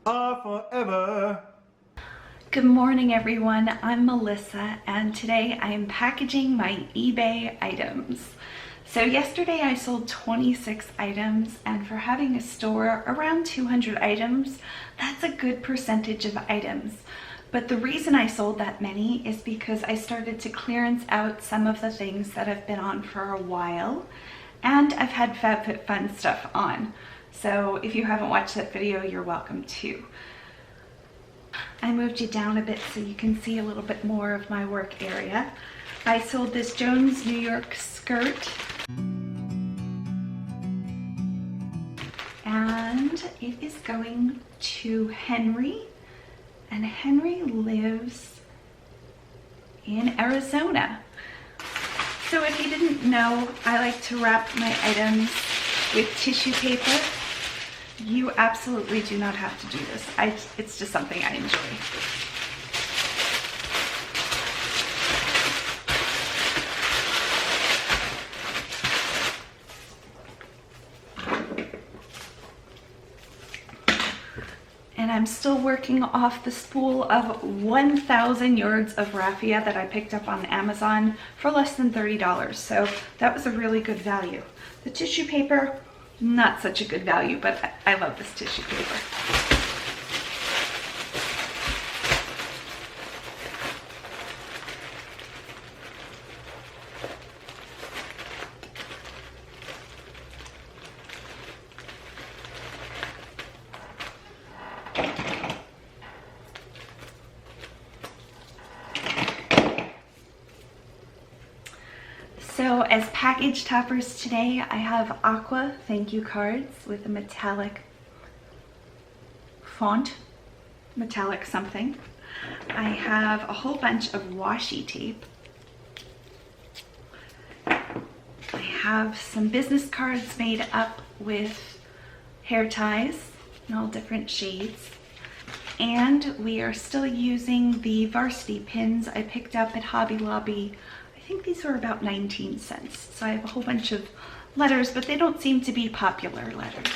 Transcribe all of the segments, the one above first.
are forever. Good morning everyone, I'm Melissa and today I am packaging my eBay items. So yesterday I sold 26 items, and for having a store around 200 items, that's a good percentage of items. But the reason I sold that many is because I started to clearance out some of the things that have been on for a while, and I've had FabFitFun stuff on. So if you haven't watched that video, you're welcome to. I moved you down a bit so you can see a little bit more of my work area. I sold this Jones New York skirt, and it is going to Henry, and Henry lives in Arizona. So if you didn't know, I like to wrap my items with tissue paper. You absolutely do not have to do this. It's just something I enjoy. And I'm still working off the spool of 1,000 yards of raffia that I picked up on Amazon for less than $30. So that was a really good value. The tissue paper, not such a good value, but I love this tissue paper. So as package toppers today, I have Aqua thank you cards with a metallic font, metallic something. I have a whole bunch of washi tape. I have some business cards made up with hair ties in all different shades. And we are still using the varsity pins I picked up at Hobby Lobby. I think these were about 19 cents. So I have a whole bunch of letters, but they don't seem to be popular letters.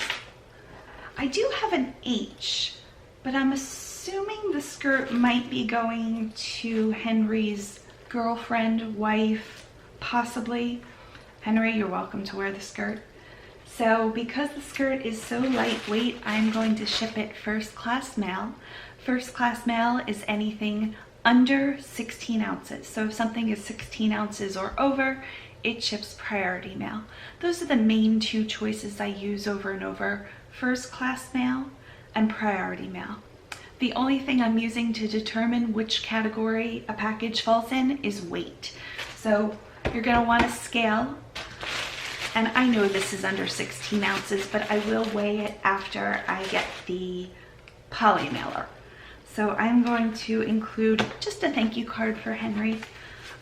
I do have an H, but I'm assuming the skirt might be going to Henry's girlfriend, wife, possibly. Henry, you're welcome to wear the skirt. So because the skirt is so lightweight, I'm going to ship it first class mail. First class mail is anything under 16 ounces. So if something is 16 ounces or over, it ships priority mail. Those are the main two choices I use over and over: first class mail and priority mail. The only thing I'm using to determine which category a package falls in is weight. So you're gonna want to scale, and I know this is under 16 ounces, but I will weigh it after I get the poly mailer. So I'm going to include just a thank you card for Henry.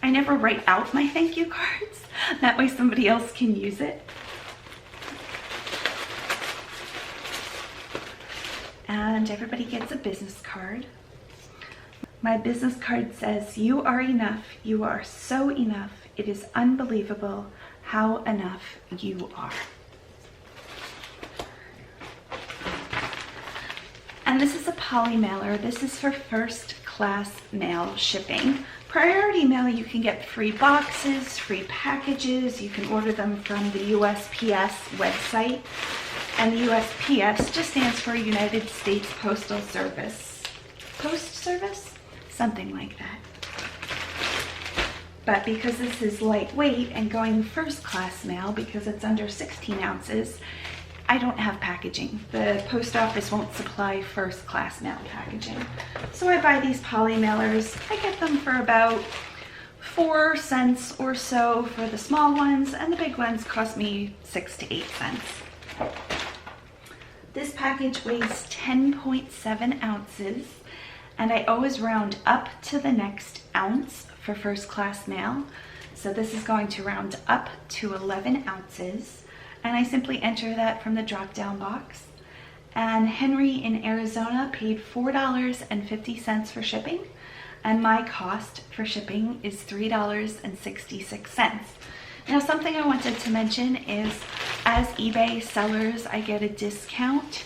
I never write out my thank you cards. That way somebody else can use it. And everybody gets a business card. My business card says, "You are enough. You are so enough. It is unbelievable how enough you are." And this is a poly mailer. This is for first class mail shipping. Priority mail, you can get free boxes, free packages. You can order them from the USPS website. And the USPS just stands for United States Postal Service. Post Service? Something like that. But because this is lightweight and going first class mail, because it's under 16 ounces, I don't have packaging. The post office won't supply first class mail packaging. So I buy these poly mailers. I get them for about 4 cents or so for the small ones, and the big ones cost me 6 to 8 cents. This package weighs 10.7 ounces, and I always round up to the next ounce for first class mail. So this is going to round up to 11 ounces. And I simply enter that from the drop-down box. And Henry in Arizona paid $4.50 for shipping, and my cost for shipping is $3.66. Now, something I wanted to mention is, as eBay sellers, I get a discount,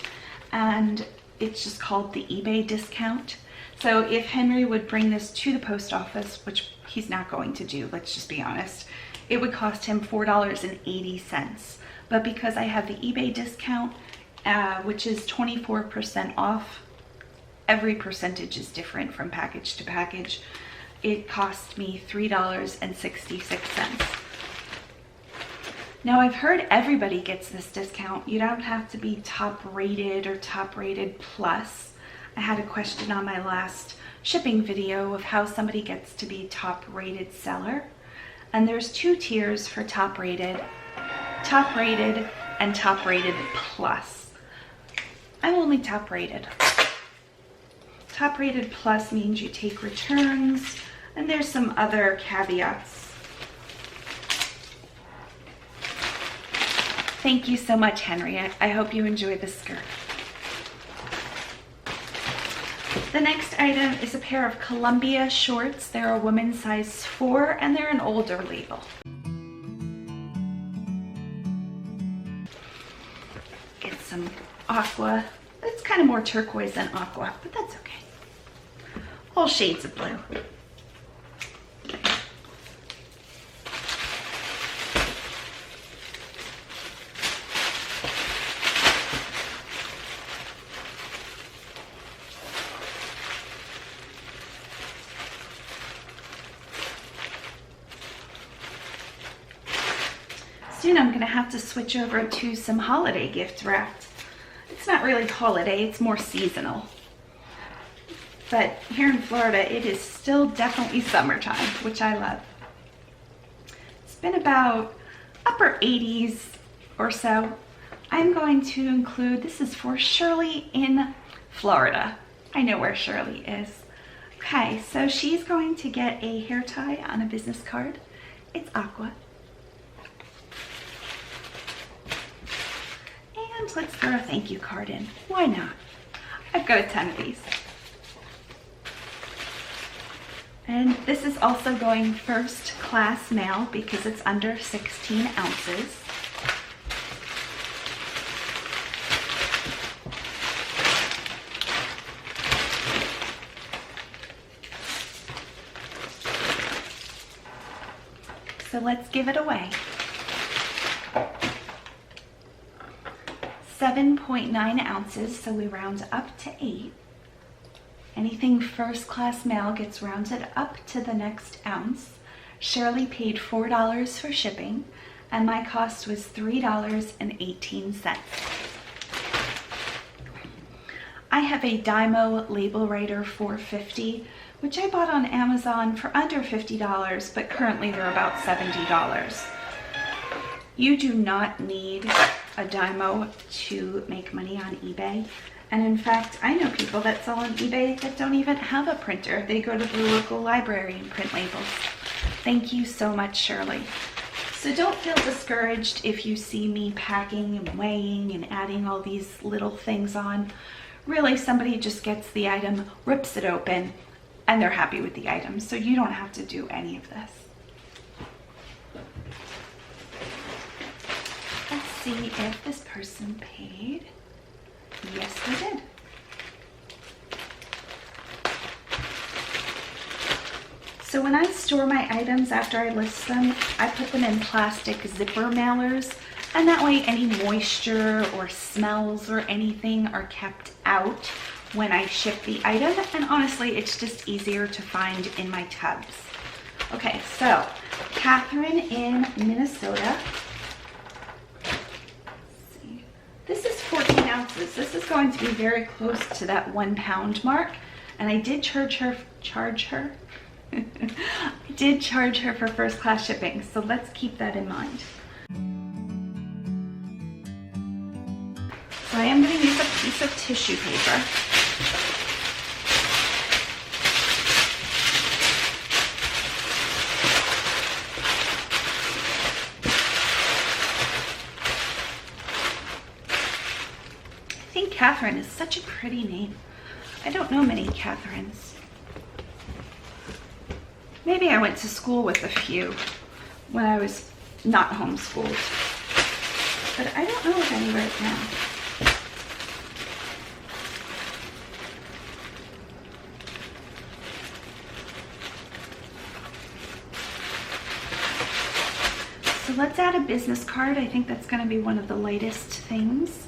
and it's just called the eBay discount. So if Henry would bring this to the post office, which he's not going to do, let's just be honest, it would cost him $4.80. But because I have the eBay discount, which is 24% off, every percentage is different from package to package, it cost me $3.66. Now I've heard everybody gets this discount. You don't have to be top rated or top rated plus. I had a question on my last shipping video of how somebody gets to be top rated seller. And there's 2 tiers for top rated, and top rated plus. I'm only top rated. Top rated plus means you take returns, and there's some other caveats. Thank you so much, Henry. I hope you enjoy the skirt. The next item is a pair of Columbia shorts. They're a women's size 4 and they're an older label. Get some aqua. It's kind of more turquoise than aqua, but that's okay. All shades of blue. Soon I'm going to have to switch over to some holiday gift wrapped. It's not really holiday, it's more seasonal. But here in Florida, it is still definitely summertime, which I love. It's been about upper 80s or so. I'm going to include, this is for Shirley in Florida. I know where Shirley is. Okay, so she's going to get a hair tie on a business card. It's aqua. And let's throw a thank you card in. Why not? I've got a ton of these. And this is also going first class mail because it's under 16 ounces. So let's give it away. 7.9 ounces, so we round up to 8. Anything first class mail gets rounded up to the next ounce. Shirley paid $4 for shipping, and my cost was $3.18. I have a Dymo label writer 450, which I bought on Amazon for under $50, but currently they're about $70. You do not need a Dymo to make money on eBay. And in fact, I know people that sell on eBay that don't even have a printer. They go to the local library and print labels. Thank you so much, Shirley. So don't feel discouraged if you see me packing and weighing and adding all these little things on. Really, somebody just gets the item, rips it open, and they're happy with the item. So you don't have to do any of this. Let's see if this person paid. Yes, they did. So when I store my items after I list them, I put them in plastic zipper mailers, and that way any moisture or smells or anything are kept out when I ship the item, and honestly, it's just easier to find in my tubs. Okay, so Catherine in Minnesota. This is 14 ounces. This is going to be very close to that 1 pound mark. And I did charge her I did charge her for first class shipping. So let's keep that in mind. So I am going to use a piece of tissue paper. Catherine is such a pretty name. I don't know many Catherines. Maybe I went to school with a few when I was not homeschooled, but I don't know of any right now. So let's add a business card. I think that's going to be one of the lightest things.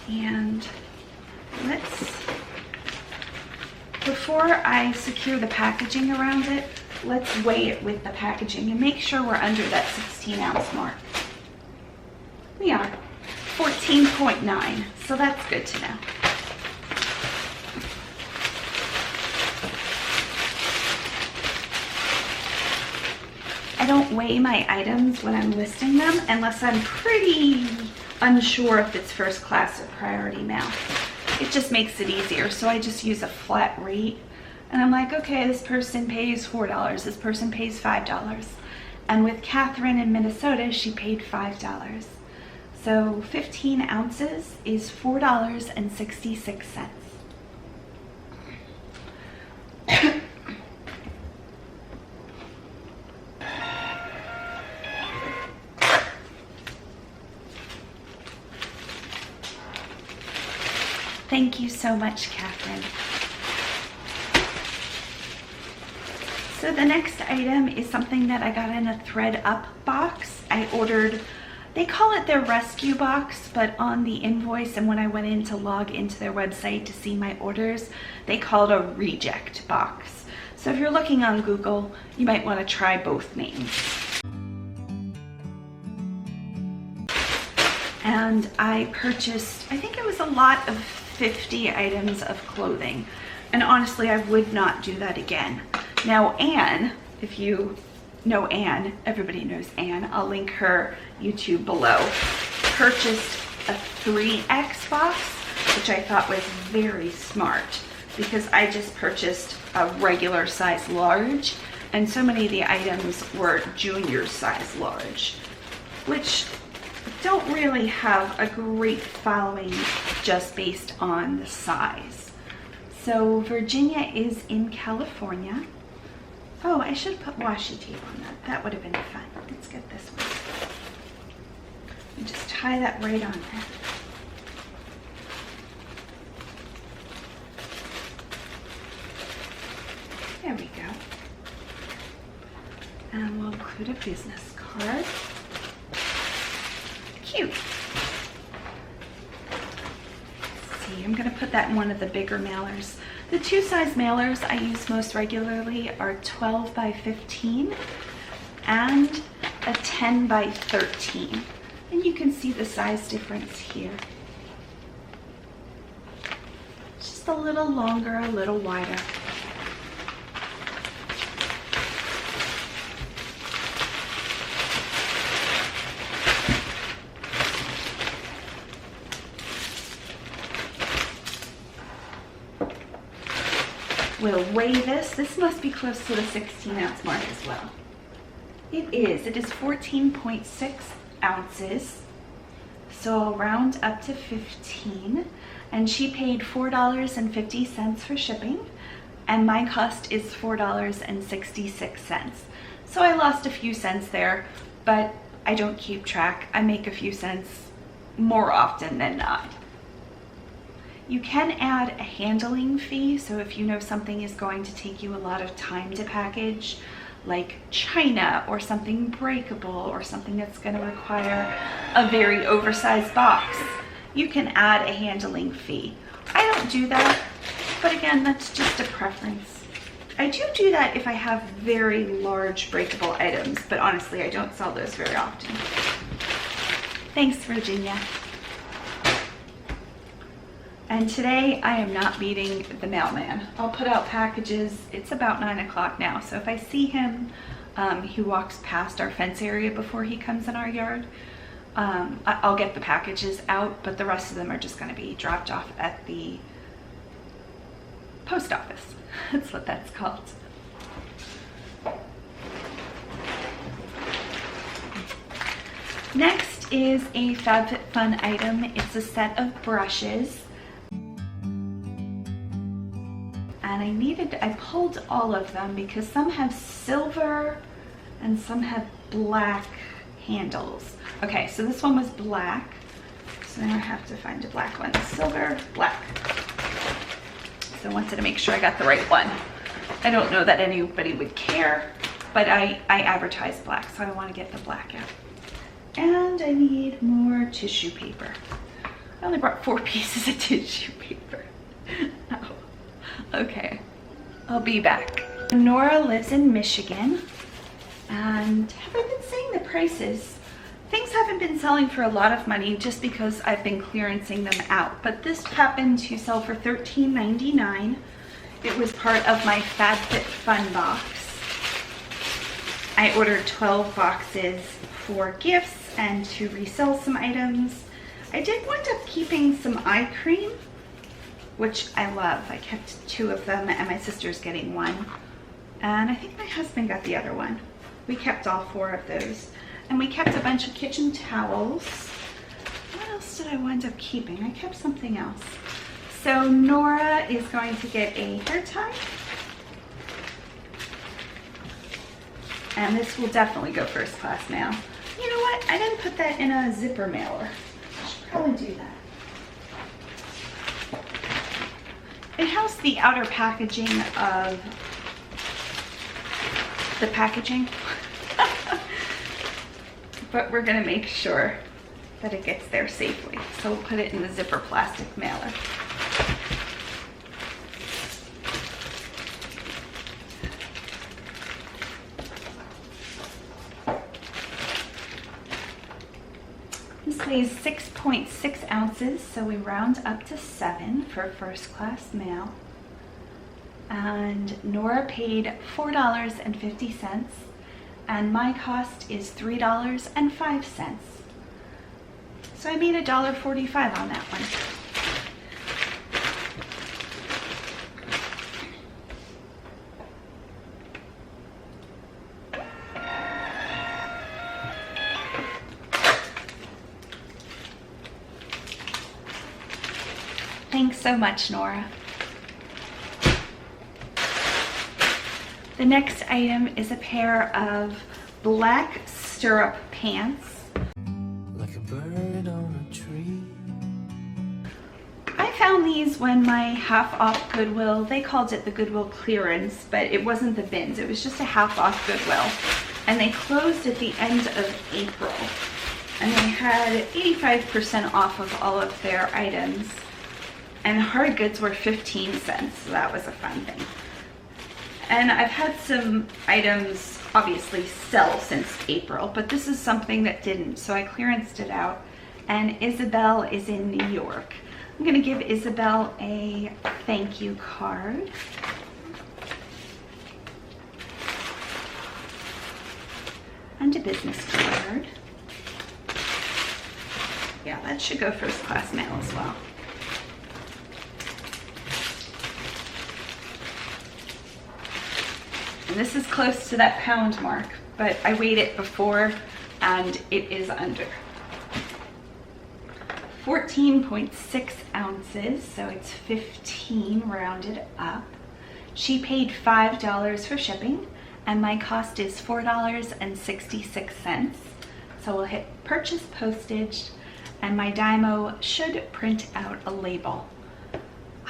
And before I secure the packaging around it, let's weigh it with the packaging and make sure we're under that 16-ounce mark. We are 14.9, so that's good to know. I don't weigh my items when I'm listing them unless I'm pretty unsure if it's first class or priority mail. It just makes it easier, so I just use a flat rate. And I'm like, okay, this person pays $4, this person pays $5. And with Catherine in Minnesota, she paid $5. So 15 ounces is $4.66. Thank you so much, Catherine. So the next item is something that I got in a thread up box. I ordered, they call it their rescue box, but on the invoice and when I went in to log into their website to see my orders, they call it a reject box. So if you're looking on Google, you might want to try both names. And I purchased, I think it was a lot of 50 items of clothing. And honestly, I would not do that again. Now, Anne, if you know Anne, everybody knows Anne, I'll link her YouTube below, purchased a 3X box, which I thought was very smart because I just purchased a regular size large and so many of the items were junior size large, which don't really have a great following just based on the size. So Virginia is in California. Oh, I should put washi tape on that. That would have been fun. Let's get this one. And just tie that right on there. There we go. And we'll include a business card. Cute. Let's see, I'm going to put that in one of the bigger mailers. The two size mailers I use most regularly are 12 by 15 and a 10 by 13. And you can see the size difference here. Just a little longer, a little wider. We'll weigh this. This must be close to the 16-ounce mark as well. It is. It is 14.6 ounces. So I'll round up to 15. And she paid $4.50 for shipping. And my cost is $4.66. So I lost a few cents there, but I don't keep track. I make a few cents more often than not. You can add a handling fee, so if you know something is going to take you a lot of time to package, like china or something breakable or something that's going to require a very oversized box, you can add a handling fee. I don't do that, but again, that's just a preference. I do that if I have very large breakable items, but honestly, I don't sell those very often. Thanks, Virginia. And today I am not meeting the mailman. I'll put out packages. It's about 9 o'clock now. So if I see him, he walks past our fence area before he comes in our yard. I'll get the packages out, but the rest of them are just going to be dropped off at the post office. That's what that's called. Next is a FabFitFun item. It's a set of brushes. And I pulled all of them because some have silver and some have black handles. Okay, so this one was black. So now I have to find a black one. Silver, black. So I wanted to make sure I got the right one. I don't know that anybody would care, but I advertise black, so I want to get the black out. And I need more tissue paper. I only brought 4 pieces of tissue paper. Oh, okay, I'll be back. Nora lives in Michigan, and have I been saying the prices? Things haven't been selling for a lot of money just because I've been clearancing them out, but this happened to sell for $13.99. It was part of my FabFitFun box. I ordered 12 boxes for gifts and to resell some items. I did wind up keeping some eye cream, which I love. I kept 2 of them and my sister's getting 1. And I think my husband got the other one. We kept all 4 of those. And we kept a bunch of kitchen towels. What else did I wind up keeping? I kept something else. So Nora is going to get a hair tie. And this will definitely go first class mail. You know what? I didn't put that in a zipper mailer. I should probably do that. It has the outer packaging of the packaging. But we're gonna make sure that it gets there safely. So we'll put it in the zipper plastic mailer. This weighs 6.6 ounces, so we round up to 7 for first class mail. And Nora paid $4.50. And my cost is $3.05. So I made $1.45 on that one. Thanks so much, Nora. The next item is a pair of black stirrup pants. Like a bird on a tree. I found these when my half off Goodwill, they called it the Goodwill clearance, but it wasn't the bins, it was just a half off Goodwill. And they closed at the end of April. And they had 85% off of all of their items. And hard goods were 15 cents, so that was a fun thing. And I've had some items obviously sell since April, but this is something that didn't, so I clearanced it out. And Isabel is in New York. I'm gonna give Isabel a thank you card. And a business card. Yeah, that should go first class mail as well. And this is close to that pound mark, but I weighed it before and it is under. 14.6 ounces, so it's 15 rounded up. She paid $5 for shipping and my cost is $4.66. So we'll hit purchase postage and my Dymo should print out a label.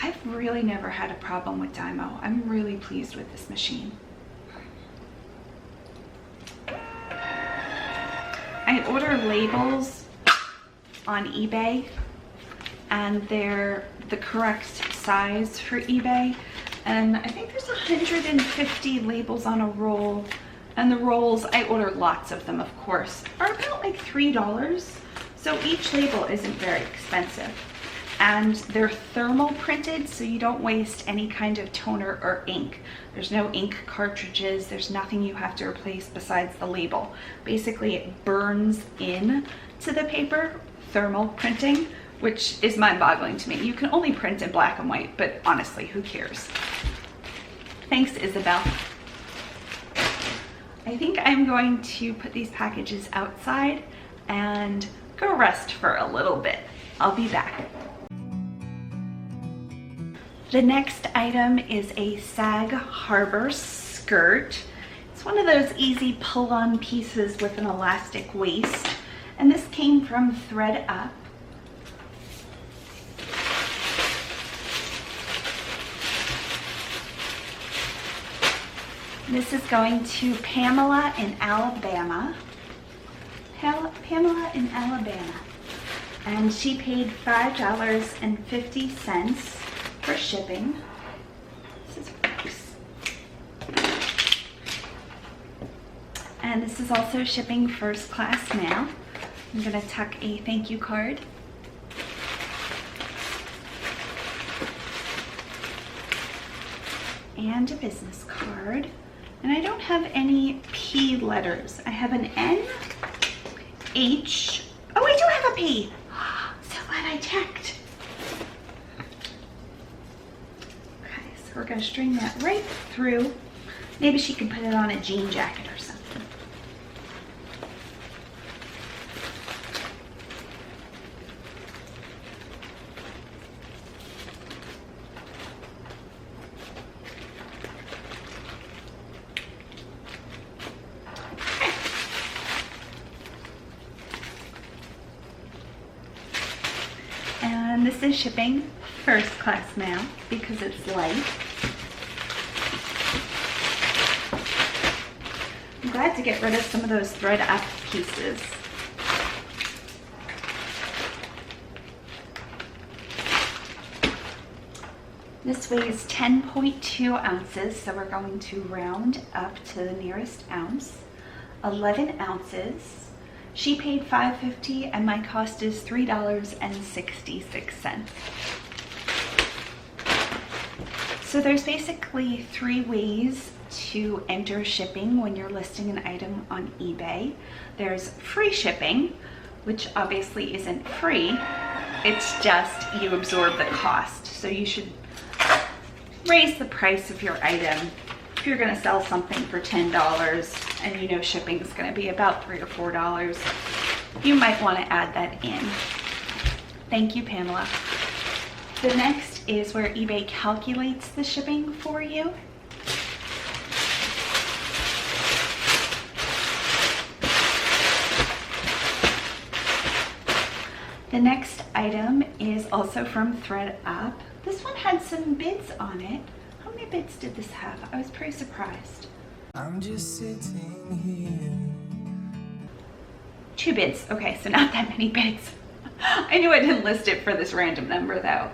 I've really never had a problem with Dymo. I'm really pleased with this machine. I order labels on eBay and they're the correct size for eBay. And I think there's 150 labels on a roll. And the rolls, I order lots of them, of course, are about like $3. So each label isn't very expensive. And they're thermal printed, so you don't waste any kind of toner or ink. There's no ink cartridges, there's nothing you have to replace besides the label. Basically, it burns in to the paper, thermal printing, which is mind-boggling to me. You can only print in black and white, but honestly, who cares? Thanks, Isabel. I think I'm going to put these packages outside and go rest for a little bit. I'll be back. The next item is a Sag Harbor skirt. It's one of those easy pull-on pieces with an elastic waist. And this came from Thread Up. This is going to Pamela in Alabama. Pamela in Alabama. And she paid $5.50 for shipping. This is gross. And this is also shipping first class mail. I'm gonna tuck a thank you card. And a business card. And I don't have any P letters. I have an N, H. Oh, I do have a P. So glad I checked. Okay, so we're gonna string that right through. Maybe she can put it on a jean jacket or something. And this is shipping first class mail because it's light. I'm glad to get rid of some of those thread up pieces. This weighs 10.2 ounces, so we're going to round up to the nearest ounce. 11 ounces. She paid $5.50 and my cost is $3.66. So there's basically 3 ways to enter shipping when you're listing an item on eBay. There's free shipping, which obviously isn't free. It's just you absorb the cost. So you should raise the price of your item. If you're gonna sell something for $10 and you know shipping is gonna be about $3 or $4, you might wanna add that in. Thank you, Pamela. The next is where eBay calculates the shipping for you. The next item is also from ThredUp. This one had some bids on it. How many bids did this have? I was pretty surprised. I'm just sitting here. 2 bids. Okay, so not that many bids. I knew I didn't list it for this random number though.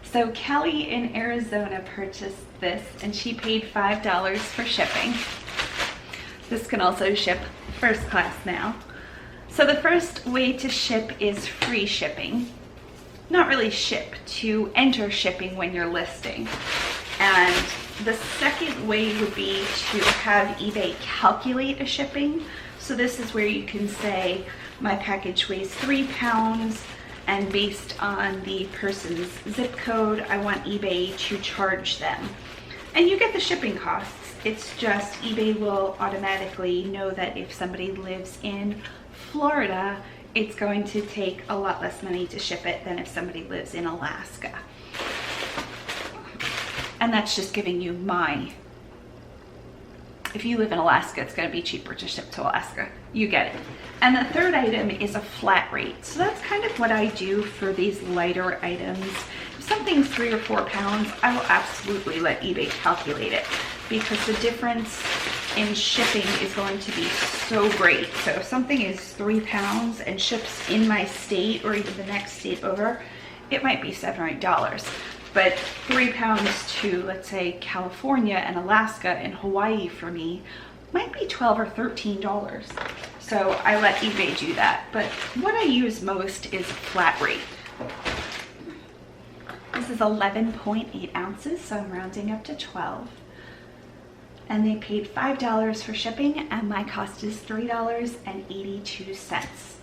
So Kelly in Arizona purchased this and she paid $5 for shipping. This can also ship first class now. So the first way to ship is free shipping. Not really ship, to enter shipping when you're listing. And the second way would be to have eBay calculate a shipping. So this is where you can say, my package weighs 3 pounds, and based on the person's zip code, I want eBay to charge them. And you get the shipping costs. It's just eBay will automatically know that if somebody lives in Florida, it's going to take a lot less money to ship it than if somebody lives in Alaska. And that's just giving you if you live in Alaska, it's going to be cheaper to ship to Alaska. You get it. And the third item is a flat rate. So that's kind of what I do for these lighter items. If something's 3 or 4 pounds, I will absolutely let eBay calculate it because the difference in shipping is going to be so great. So if something is 3 pounds and ships in my state or even the next state over, it might be $7 or $8. But 3 pounds to, let's say, California and Alaska and Hawaii for me might be $12 or $13. So I let eBay do that. But what I use most is flat rate. This is 11.8 ounces, so I'm rounding up to 12. And they paid $5 for shipping and my cost is $3.82.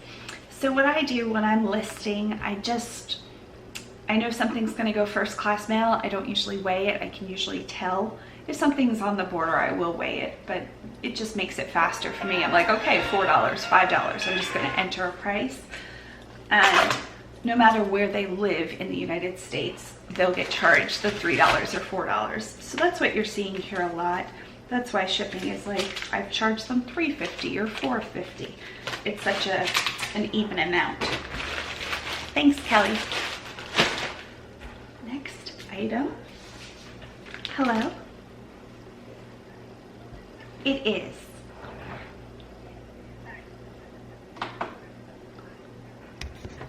So what I do when I'm listing, I know something's going to go first class mail. I don't usually weigh it. I can usually tell. If something's on the border, I will weigh it, but it just makes it faster for me. I'm like, okay, $4, $5. I'm just going to enter a price. And no matter where they live in the United States, they'll get charged the $3 or $4. So that's what you're seeing here a lot. That's why shipping is like, I've charged them $3.50 or $4.50. It's such an even amount. Thanks, Kelly. Next item. Hello. It is.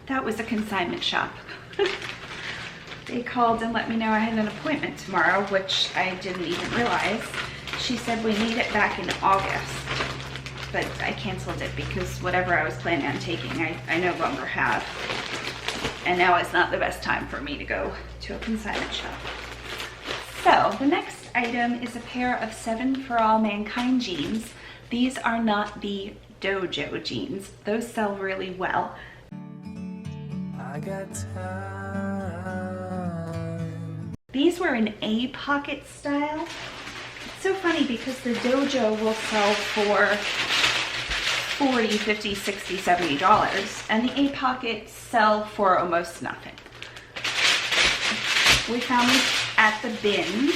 That was a consignment shop. They called and let me know I had an appointment tomorrow, which I didn't even realize. She said we need it back in August, but I canceled it because whatever I was planning on taking, I no longer have. And now it's not the best time for me to go to a consignment shop. So the next item is a pair of 7 for All Mankind jeans. These are not the dojo jeans. Those sell really well. I got time. These were an A pocket style. It's so funny because the dojo will sell for $40, $50, $60, $70, and the A pockets sell for almost nothing. We found these at the bins,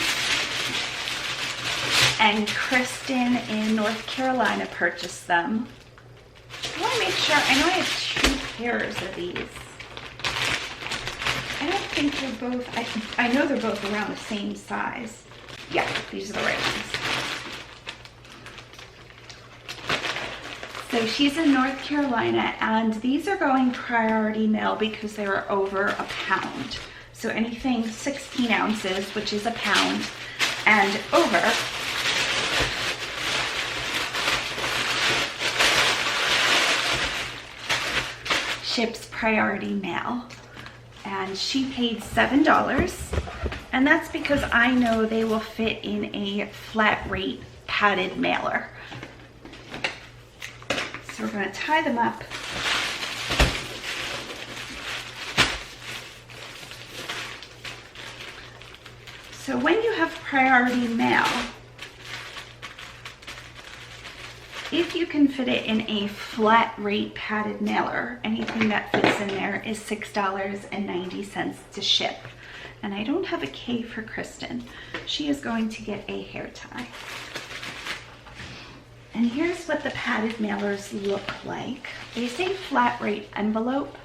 and Kristen in North Carolina purchased them. I want to make sure, I know I have 2 pairs of these. I don't think they're both, I know they're both around the same size. Yeah, these are the right ones. So she's in North Carolina, and these are going priority mail because they were over a pound. So anything 16 ounces, which is a pound, and over, ships priority mail. And she paid $7, and that's because I know they will fit in a flat rate padded mailer. So we're going to tie them up. So when you have priority mail, if you can fit it in a flat rate padded mailer, anything that fits in there is $6.90 to ship. And I don't have a K for Kristen. She is going to get a hair tie. And here's what the padded mailers look like. They say flat rate envelope,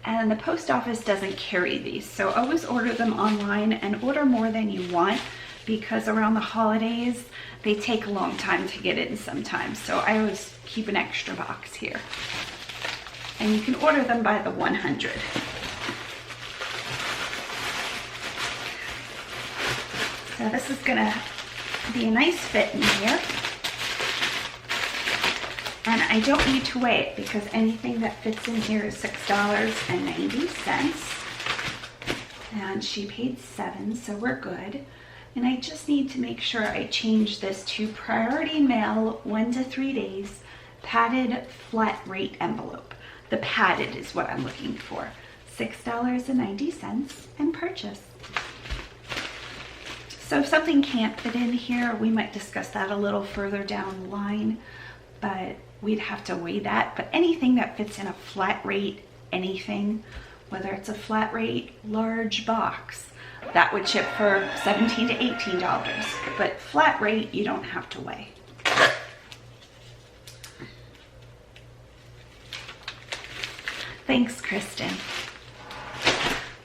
and the post office doesn't carry these. So always order them online and order more than you want, because around the holidays, they take a long time to get in sometimes. So I always keep an extra box here. And you can order them by the 100. So this is gonna be a nice fit in here. And I don't need to weigh it because anything that fits in here is $6.90. And she paid $7, so we're good. And I just need to make sure I change this to priority mail 1 to 3 days, padded flat rate envelope. The padded is what I'm looking for. $6.90 and purchase. So if something can't fit in here, we might discuss that a little further down the line, but we'd have to weigh that. But anything that fits in a flat rate, anything, whether it's a flat rate large box, that would ship for $17 to $18. But flat rate, you don't have to weigh. Thanks, Kristen.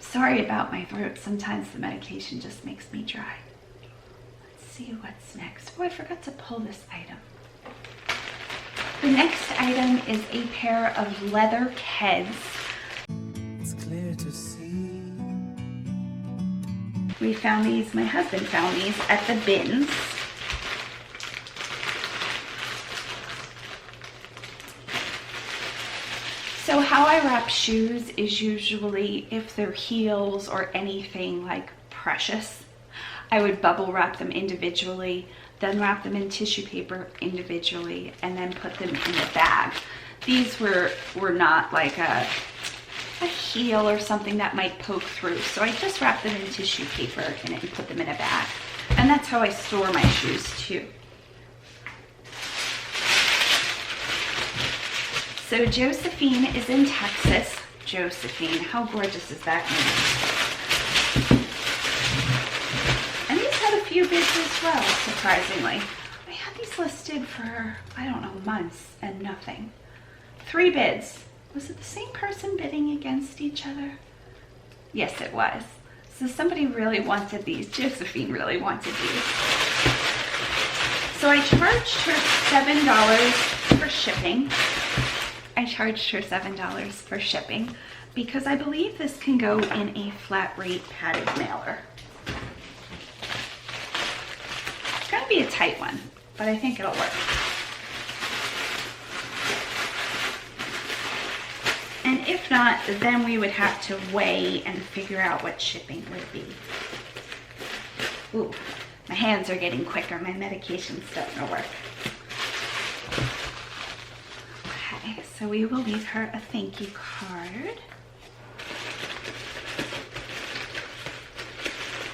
Sorry about my throat. Sometimes the medication just makes me dry. Let's see what's next. Oh, I forgot to pull this item. The next item is a pair of leather Keds. It's clear to see. We found these, my husband found these at the bins. So how I wrap shoes is usually, if they're heels or anything like precious, I would bubble wrap them individually, then wrap them in tissue paper individually, and then put them in the bag. These were not like a heel or something that might poke through, so I just wrap them in tissue paper and put them in a bag. And that's how I store my shoes too. So Josephine is in Texas. Josephine, how gorgeous is that name? And these had a few bids as well, surprisingly. I had these listed for, I don't know, months and nothing. 3 bids. Was it the same person bidding against each other? Yes, it was. So somebody really wanted these. Josephine really wanted these. So I charged her $7 for shipping. I charged her $7 for shipping because I believe this can go in a flat rate padded mailer. It's gonna be a tight one, but I think it'll work. And if not, then we would have to weigh and figure out what shipping would be. Ooh, my hands are getting quicker. My medication's starting to work. Okay, so we will leave her a thank you card.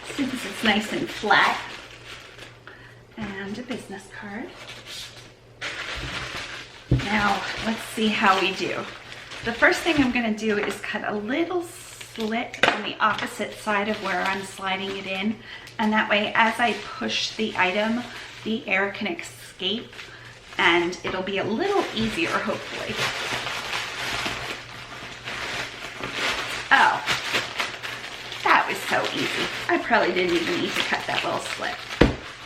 Since it's nice and flat. And a business card. Now, let's see how we do. The first thing I'm gonna do is cut a little slit on the opposite side of where I'm sliding it in. And that way, as I push the item, the air can escape and it'll be a little easier, hopefully. Oh, that was so easy. I probably didn't even need to cut that little slit.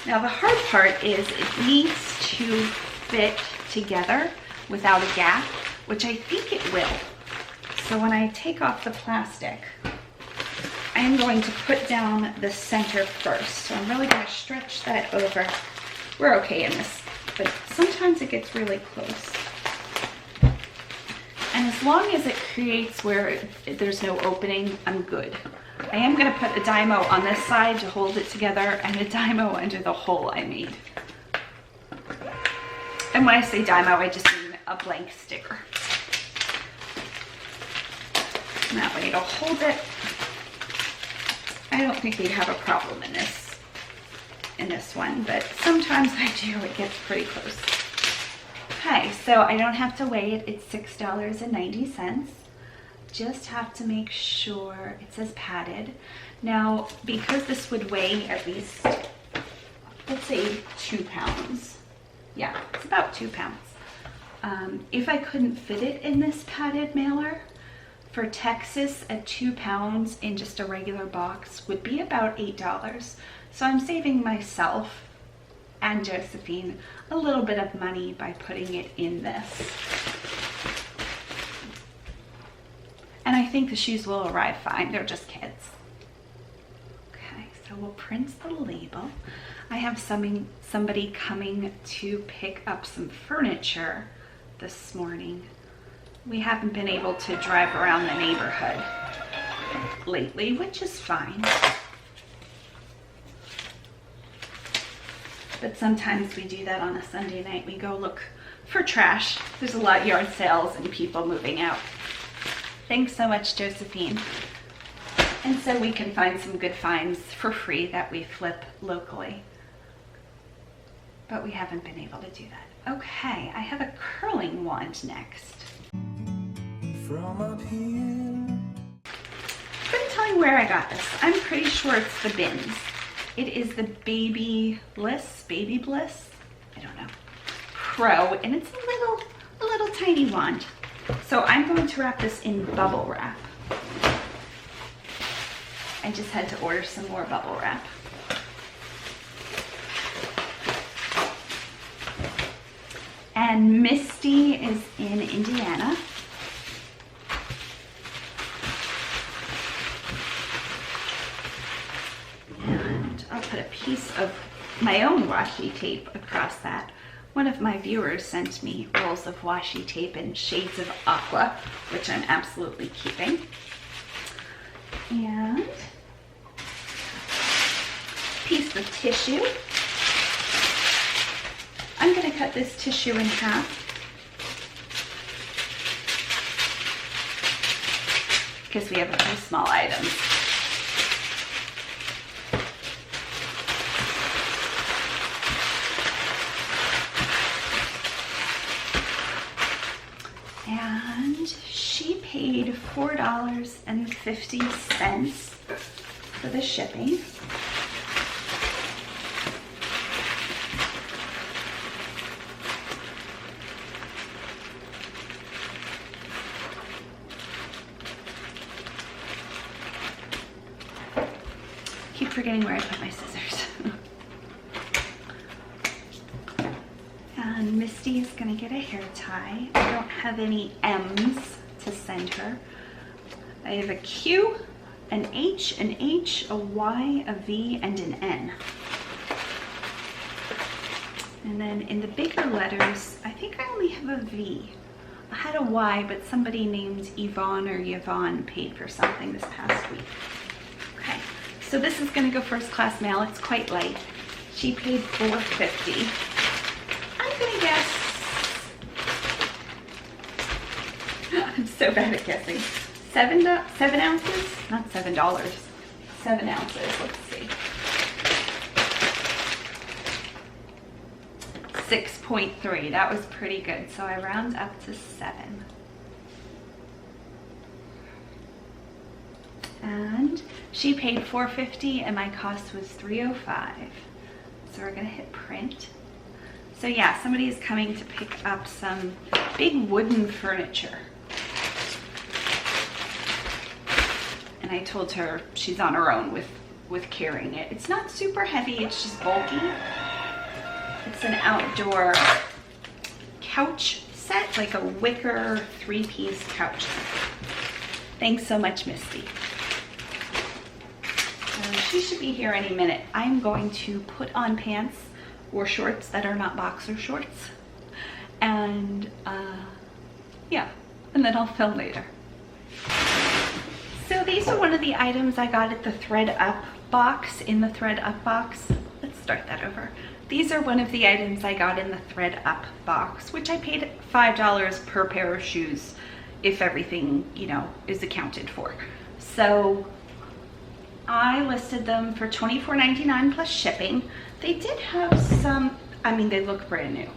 Now the hard part is it needs to fit together without a gap, which I think it will. So when I take off the plastic, I am going to put down the center first. So I'm really going to stretch that over. We're okay in this, but sometimes it gets really close. And as long as it creates where there's no opening, I'm good. I am going to put a Dymo on this side to hold it together and a Dymo under the hole I made. And when I say Dymo, I just mean a blank sticker. And that way it'll hold it. I don't think we'd have a problem in this one, but sometimes I do. It gets pretty close. Okay, so I don't have to weigh it. It's $6.90. Just have to make sure it says padded. Now, because this would weigh at least, let's say 2 pounds. Yeah, it's about 2 pounds. If I couldn't fit it in this padded mailer, for Texas, at 2 pounds in just a regular box would be about $8. So I'm saving myself and Josephine a little bit of money by putting it in this. And I think the shoes will arrive fine. They're just kids. Okay, so we'll print the label. I have somebody coming to pick up some furniture this morning. We haven't been able to drive around the neighborhood lately, which is fine. But sometimes we do that on a Sunday night. We go look for trash. There's a lot of yard sales and people moving out. Thanks so much, Josephine. And so we can find some good finds for free that we flip locally. But we haven't been able to do that. Okay, I have a curling wand next. From up here. Couldn't tell you where I got this. I'm pretty sure it's the bins. It is the Baby Bliss, I don't know, Pro, and it's a little tiny wand. So I'm going to wrap this in bubble wrap. I just had to order some more bubble wrap. And Misty is in Indiana. And I'll put a piece of my own washi tape across that. One of my viewers sent me rolls of washi tape in shades of aqua, which I'm absolutely keeping. And a piece of tissue. I'm going to cut this tissue in half. Because we have a few small items. And she paid $4.50 for the shipping. Keep forgetting where I put my scissors. And Misty is gonna get a hair tie. I don't have any M's to send her. I have a Q, an H, a Y, a V, and an N. And then in the bigger letters, I think I only have a V. I had a Y, but somebody named Yvonne or Yvonne paid for something this past week. Okay, so this is gonna go first class mail. It's quite light. She paid $4.50. I'm gonna guess, I'm so bad at guessing. 7 ounces? Not $7. 7 ounces, let's see. 6.3, that was pretty good. So I round up to 7. And she paid $4.50 and my cost was $3.05. So we're gonna hit print. So yeah, somebody is coming to pick up some big wooden furniture. And I told her she's on her own with carrying it. It's not super heavy, it's just bulky. It's an outdoor couch set, like a wicker 3-piece couch set. Thanks so much, Misty. She should be here any minute. I'm going to put on pants or shorts that are not boxer shorts. And yeah, and then I'll film later. So these are one of the items I got at the Thread Up box, in the Thread Up box. Let's start that over. These are one of the items I got in the Thread Up box, which I paid $5 per pair of shoes if everything, you know, is accounted for. So I listed them for $24.99 plus shipping. They did have some, I mean, they look brand new,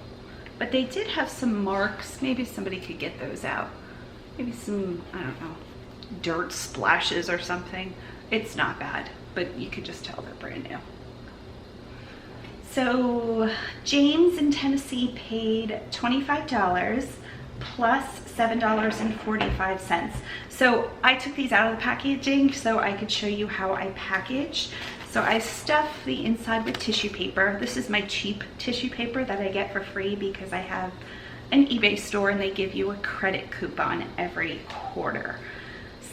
but they did have some marks. Maybe somebody could get those out. Maybe some, I don't know, dirt splashes or something. It's not bad, but you could just tell they're brand new. So James in Tennessee paid $25 plus $7.45. So I took these out of the packaging so I could show you how I package. So I stuff the inside with tissue paper. This is my cheap tissue paper that I get for free because I have an eBay store and they give you a credit coupon every quarter.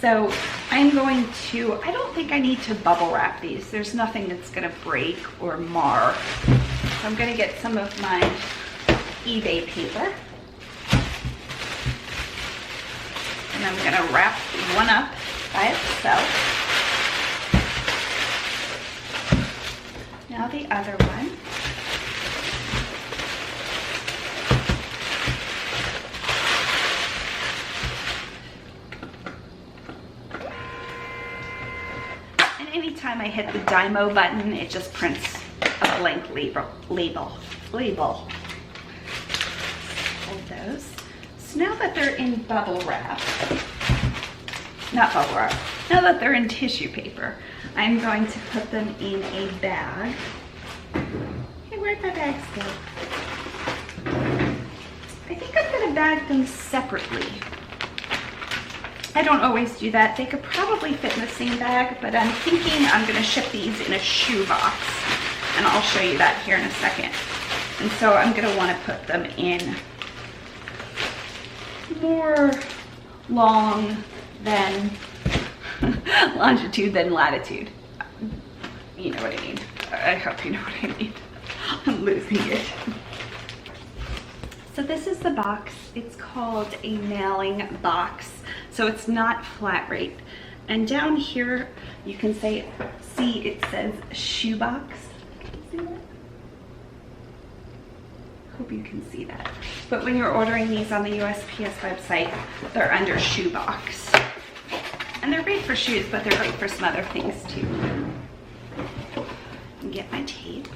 So I'm going to, I don't think I need to bubble wrap these. There's nothing that's gonna break or mar. So I'm gonna get some of my eBay paper. And I'm gonna wrap one up by itself. Now the other one. And anytime I hit the Dymo button, it just prints a blank label. Hold those. So now that they're in bubble wrap, not bubble wrap, now that they're in tissue paper, I'm going to put them in a bag. Hey, where'd my bags go? I think I'm gonna bag them separately. I don't always do that. They could probably fit in the same bag, but I'm thinking I'm gonna ship these in a shoe box, and I'll show you that here in a second. And so I'm gonna wanna put them in more long than longitude than latitude. You know what I mean. I hope you know what I mean. I'm losing it. So this is the box. It's called a mailing box. So it's not flat rate. And down here you can see it says shoebox. Can you see that? Hope you can see that. But when you're ordering these on the USPS website, they're under shoebox. And they're great for shoes, but they're great for some other things too. And get my tape.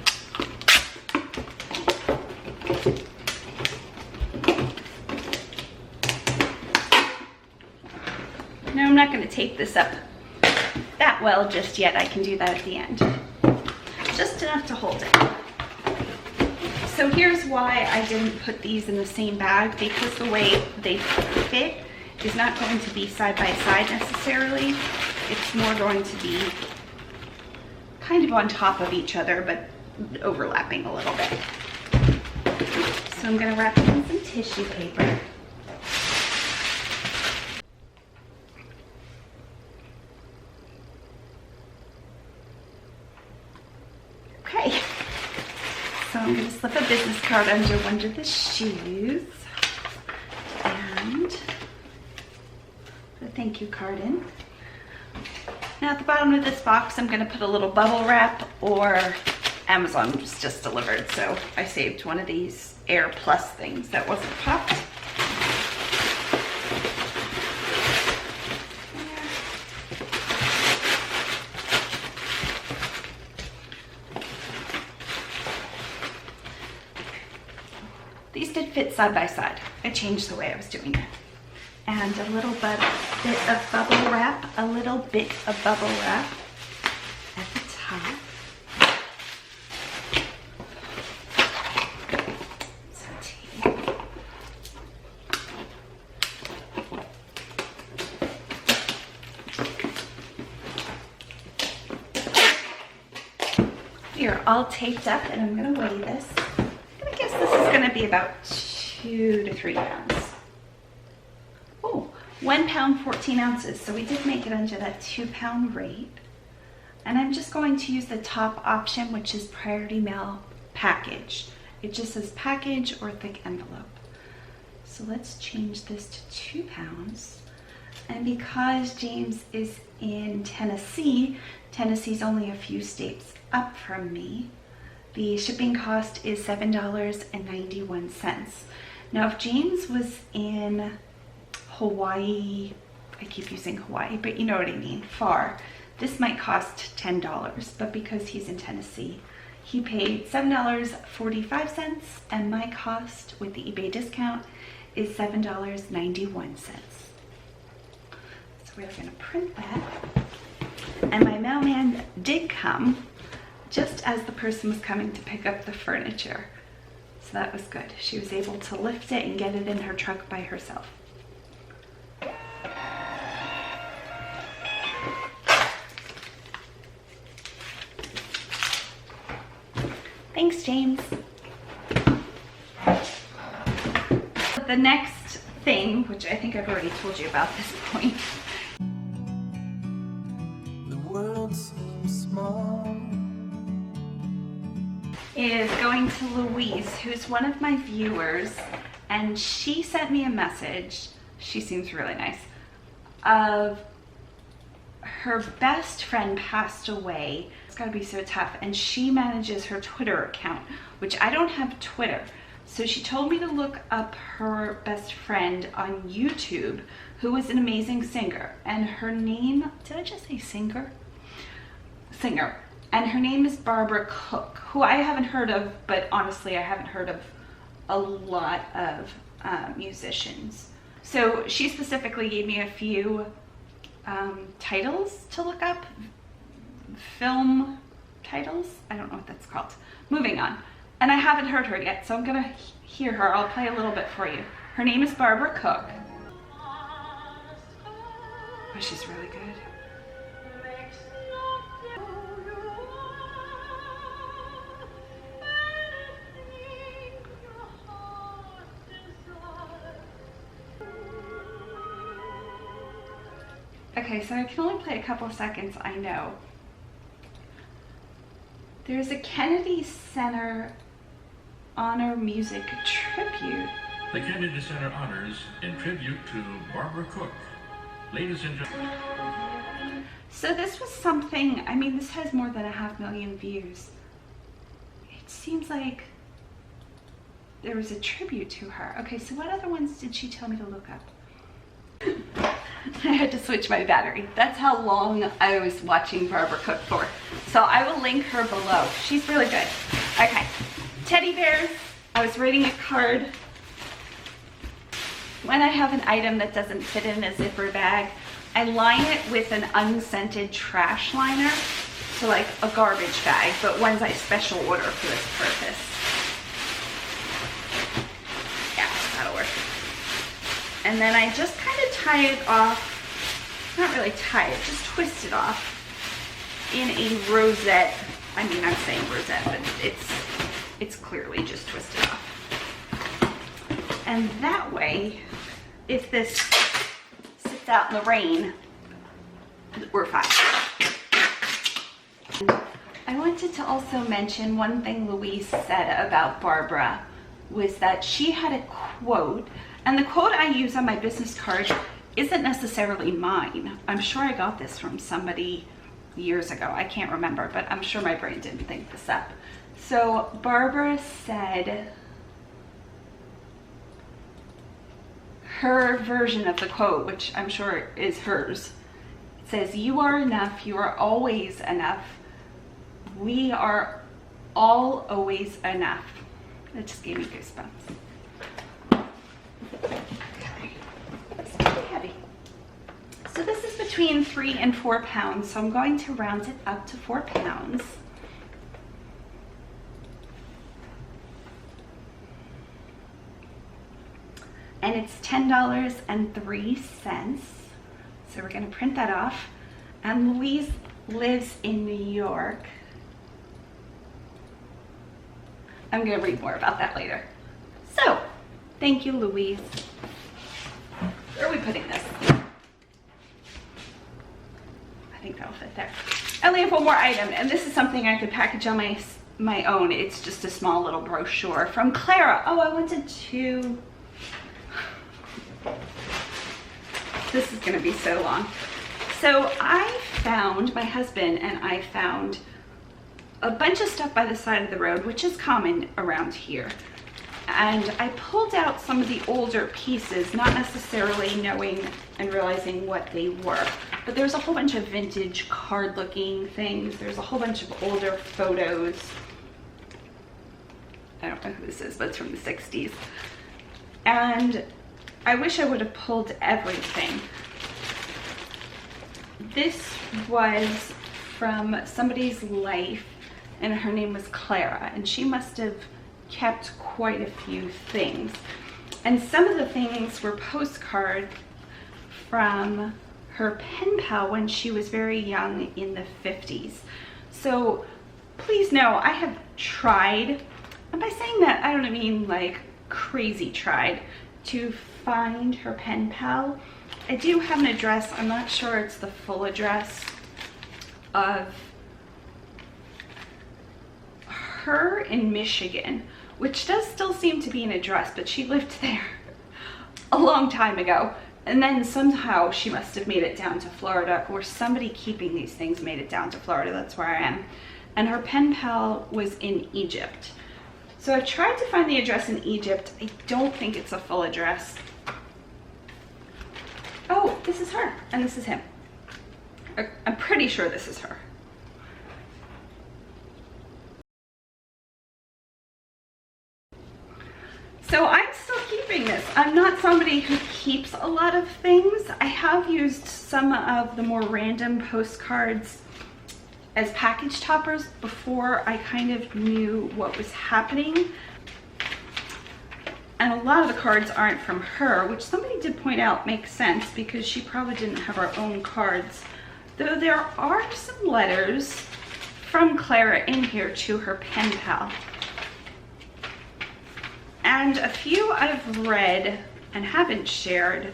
Now I'm not going to tape this up that well just yet. I can do that at the end. Just enough to hold it. So here's why I didn't put these in the same bag, because the way they fit is not going to be side by side necessarily. It's more going to be kind of on top of each other, but overlapping a little bit. So So I'm gonna wrap it in some tissue paper. Okay, so I'm gonna slip a business card under one of the shoes and put a thank you card in. Now at the bottom of this box, I'm gonna put a little bubble wrap, or Amazon just delivered, so I saved one of these Air Plus things that wasn't popped. These did fit side by side. I changed the way I was doing it. And a little bit of bubble wrap, a little bit of bubble wrap at the top. Some tape. We are all taped up, and I'm gonna weigh this. I guess this is gonna be about 2 to 3 pounds. Oh, 1 pound, 14 ounces. So we did make it under that 2-pound rate. And I'm just going to use the top option, which is priority mail package. It just says package or thick envelope. So let's change this to 2 pounds. And because James is in Tennessee, Tennessee's only a few states up from me, the shipping cost is $7.91. Now, if James was in Hawaii, I keep using Hawaii, but you know what I mean, far, this might cost $10, but because he's in Tennessee, he paid $7.45, and my cost with the eBay discount is $7.91. So we're gonna print that. And my mailman did come just as the person was coming to pick up the furniture. So that was good. She was able to lift it and get it in her truck by herself. Thanks, James. The next thing, which I think I've already told you about this point, The world seems small. is going to Louise, who's one of my viewers, and she sent me a message, she seems really nice, of her best friend passed away. It's gotta be so tough, and she manages her Twitter account, which I don't have Twitter. So she told me to look up her best friend on YouTube, who is an amazing singer, and her name, did I just say singer? Singer. And her name is Barbara Cook, who I haven't heard of, but honestly, I haven't heard of a lot of musicians. So she specifically gave me a few titles to look up, film titles. I don't know what that's called. Moving on. And I haven't heard her yet, so I'm gonna hear her. I'll play a little bit for you. Her name is Barbara Cook. Oh, she's really good. Okay, so I can only play a couple of seconds, I know. There's a Kennedy Center Honor Music Tribute. The Kennedy Center honors in tribute to Barbara Cook. Ladies and gentlemen. So this was something, I mean, this has more than 500,000 views. It seems like there was a tribute to her. Okay, so what other ones did she tell me to look up? I had to switch my battery. That's how long I was watching Barbara Cook for. So I will link her below. She's really good. Okay, teddy bears. I was reading a card. When I have an item that doesn't fit in a zipper bag, I line it with an unscented trash liner. So like a garbage bag, but ones I special order for this purpose. Yeah, that'll work. And then I just kind of tie it off, not really tie it, just twist it off in a rosette. I mean, I'm saying rosette, but it's clearly just twisted off. And that way, if this sits out in the rain, we're fine. I wanted to also mention one thing Louise said about Barbara was that she had a quote, and the quote I use on my business card isn't necessarily mine. I'm sure I got this from somebody years ago. I can't remember, but I'm sure my brain didn't think this up. So Barbara said, her version of the quote, which I'm sure is hers, it says, "You are enough, you are always enough. We are all always enough." It just gave me goosebumps. Okay, it's pretty heavy. So this is between 3 and 4 pounds, so I'm going to round it up to 4 pounds. And it's $10.03. So we're gonna print that off. And Louise lives in New York. I'm gonna read more about that later. So, thank you, Louise. Where are we putting this? I think that'll fit there. I only have one more item, and this is something I could package on my own. It's just a small little brochure from Clara. Oh, I wanted to... This is gonna be so long. So my husband and I found a bunch of stuff by the side of the road, which is common around here. And I pulled out some of the older pieces, not necessarily knowing and realizing what they were, but there's a whole bunch of vintage card looking things. There's a whole bunch of older photos. I don't know who this is, but it's from the 60s. And I wish I would have pulled everything. This was from somebody's life, and her name was Clara, and she must have kept quite a few things. And some of the things were postcards from her pen pal when she was very young in the 50s. So please know I have tried, and by saying that I don't mean like crazy tried, to find her pen pal. I do have an address. I'm not sure it's the full address of her in Michigan, which does still seem to be an address, but she lived there a long time ago. And then somehow she must have made it down to Florida, or somebody keeping these things made it down to Florida. That's where I am. And her pen pal was in Egypt. So I've tried to find the address in Egypt. I don't think it's a full address. Oh, this is her, and this is him. I'm pretty sure this is her. So I'm still keeping this. I'm not somebody who keeps a lot of things. I have used some of the more random postcards as package toppers before I kind of knew what was happening. And a lot of the cards aren't from her, which somebody did point out makes sense because she probably didn't have her own cards. Though there are some letters from Clara in here to her pen pal. And a few I've read and haven't shared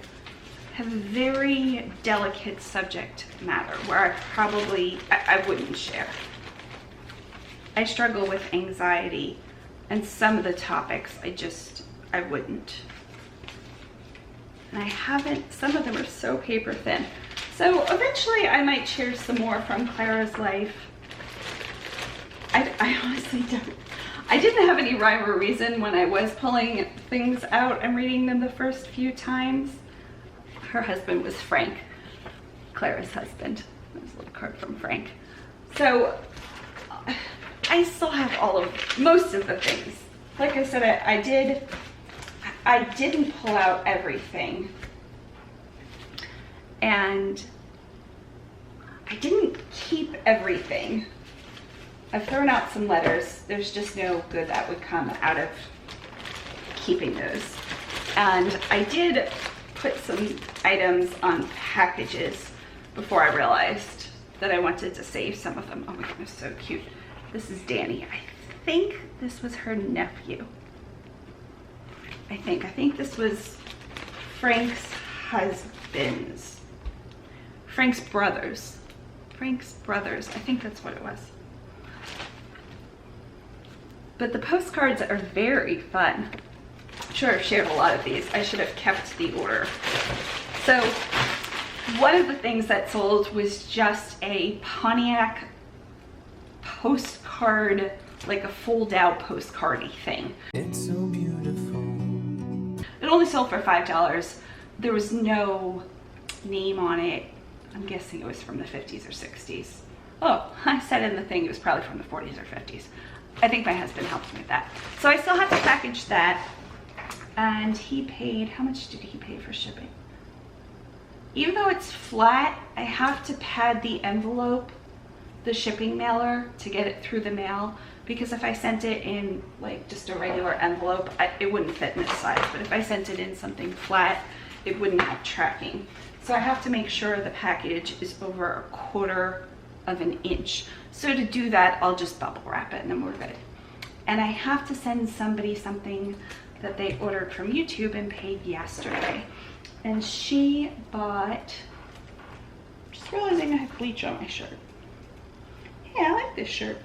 have very delicate subject matter where I wouldn't share. I struggle with anxiety, and some of the topics I wouldn't. And I haven't, some of them are so paper thin. So eventually I might share some more from Clara's life. I honestly don't. I didn't have any rhyme or reason when I was pulling things out and reading them the first few times. Her husband was Frank, Clara's husband. There's a little card from Frank. So I still have most of the things. Like I said, I didn't pull out everything. And I didn't keep everything. I've thrown out some letters. There's just no good that would come out of keeping those. And I did put some items on packages before I realized that I wanted to save some of them. Oh my goodness, so cute. This is Danny. I think this was her nephew. I think this was Frank's husband's. Frank's brothers. I think that's what it was. But the postcards are very fun. I'm sure I've shared a lot of these. I should have kept the order. So one of the things that sold was just a Pontiac postcard, like a fold out postcardy thing. It's so beautiful. It only sold for $5. There was no name on it. I'm guessing it was from the 50s or 60s. Oh, I said in the thing it was probably from the 40s or 50s. I think my husband helped me with that. So I still have to package that. And he paid, how much did he pay for shipping? Even though it's flat, I have to pad the envelope, the shipping mailer, to get it through the mail. Because if I sent it in like just a regular envelope, it wouldn't fit in this size. But if I sent it in something flat, it wouldn't have tracking. So I have to make sure the package is over 1/4 of an inch. So to do that, I'll just bubble wrap it and then we're good. And I have to send somebody something that they ordered from YouTube and paid yesterday. And she bought, just realizing I have bleach on my shirt. Yeah, I like this shirt.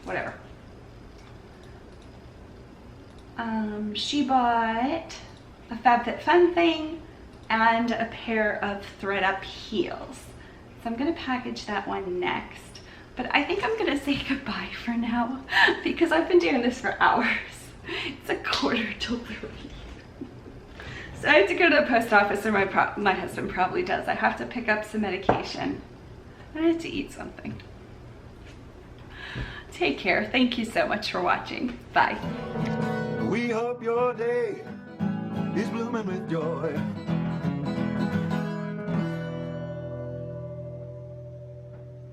Whatever. She bought a FabFitFun thing and a pair of thread-up heels. So I'm gonna package that one next. But I think I'm gonna say goodbye for now because I've been doing this for hours. It's 2:45. So I have to go to the post office, or my husband probably does. I have to pick up some medication. I have to eat something. Take care. Thank you so much for watching. Bye. We hope your day is blooming with joy.